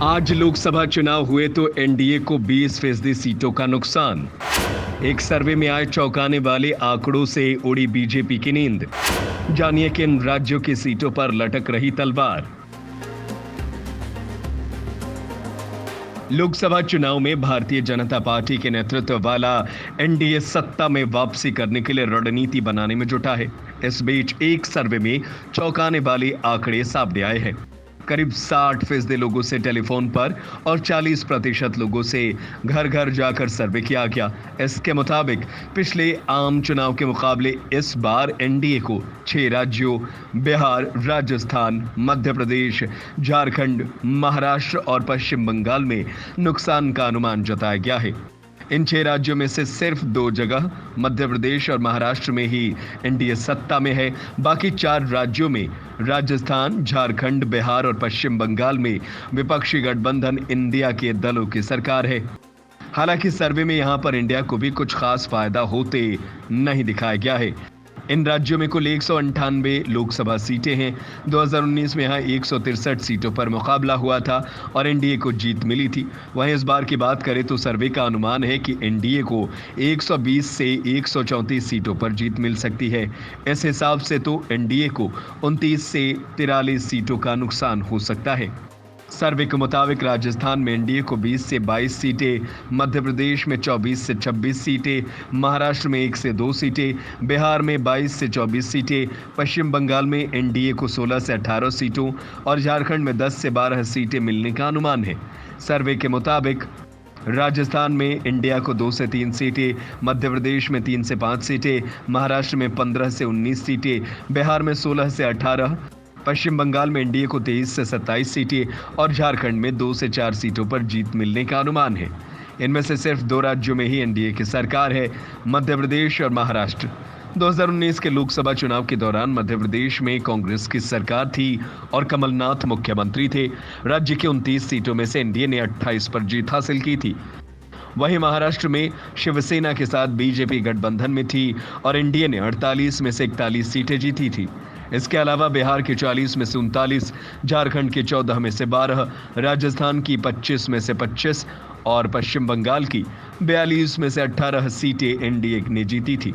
आज लोकसभा चुनाव हुए तो एनडीए को 20% सीटों का नुकसान। एक सर्वे में आए चौंकाने वाले आंकड़ों से उड़ी बीजेपी की नींद। जानिए किन राज्यों की सीटों पर लटक रही तलवार। लोकसभा चुनाव में भारतीय जनता पार्टी के नेतृत्व वाला एनडीए सत्ता में वापसी करने के लिए रणनीति बनाने में जुटा है। इस बीच एक सर्वे में चौंकाने वाले आंकड़े सामने आए हैं। करीब 60% लोगों से टेलीफोन पर और 40% लोगों से घर घर जाकर सर्वे किया गया। इसके मुताबिक पिछले आम चुनाव के मुकाबले इस बार एनडीए को 6 राज्यों बिहार, राजस्थान, मध्य प्रदेश, झारखंड, महाराष्ट्र और पश्चिम बंगाल में नुकसान का अनुमान जताया गया है। इन 6 राज्यों में से सिर्फ 2 जगह मध्य प्रदेश और महाराष्ट्र में ही एनडीए सत्ता में है। बाकी 4 राज्यों में राजस्थान, झारखंड, बिहार और पश्चिम बंगाल में विपक्षी गठबंधन इंडिया के दलों की सरकार है। हालांकि सर्वे में यहां पर इंडिया को भी कुछ खास फायदा होते नहीं दिखाया गया है। इन राज्यों में कुल 198 लोकसभा सीटें हैं। 2019 में यहाँ 163 सीटों पर मुकाबला हुआ था और एनडीए को जीत मिली थी। वहीं इस बार की बात करें तो सर्वे का अनुमान है कि एनडीए को 120 से 134 सीटों पर जीत मिल सकती है। इस हिसाब से तो एनडीए को 29 से 43 सीटों का नुकसान हो सकता है। सर्वे के मुताबिक राजस्थान में एनडीए को 20 से 22 सीटें, मध्य प्रदेश में 24 से 26 सीटें, महाराष्ट्र में 1 से 2 सीटें, बिहार में 22 से 24 सीटें, पश्चिम बंगाल में एनडीए को 16 से 18 सीटों और झारखंड में 10 से 12 सीटें मिलने का अनुमान है। सर्वे के मुताबिक राजस्थान में इंडिया को 2 से 3 सीटें, मध्य प्रदेश में 3 से 5 सीटें, महाराष्ट्र में 15 से 19 सीटें, बिहार में 16 से 18, पश्चिम बंगाल में एनडीए को 23 से 27 सीटें और झारखंड में 2 से 4 सीटों पर जीत मिलने का अनुमान है। इनमें से सिर्फ 2 राज्यों में ही एनडीए की सरकार है, मध्य प्रदेश और महाराष्ट्र। 2019 के लोकसभा चुनाव के दौरान मध्य प्रदेश में कांग्रेस की सरकार थी और कमलनाथ मुख्यमंत्री थे। राज्य की 29 सीटों में से एनडीए ने 28 पर जीत हासिल की थी। वहीं महाराष्ट्र में शिवसेना के साथ बीजेपी गठबंधन में थी और एनडीए ने 48 में से 41 सीटें जीती थी। इसके अलावा बिहार के 40 में से 39, झारखंड के 14 में से 12, राजस्थान की 25 में से 25 और पश्चिम बंगाल की 42 में से 18 सीटें एनडीए ने जीती थी।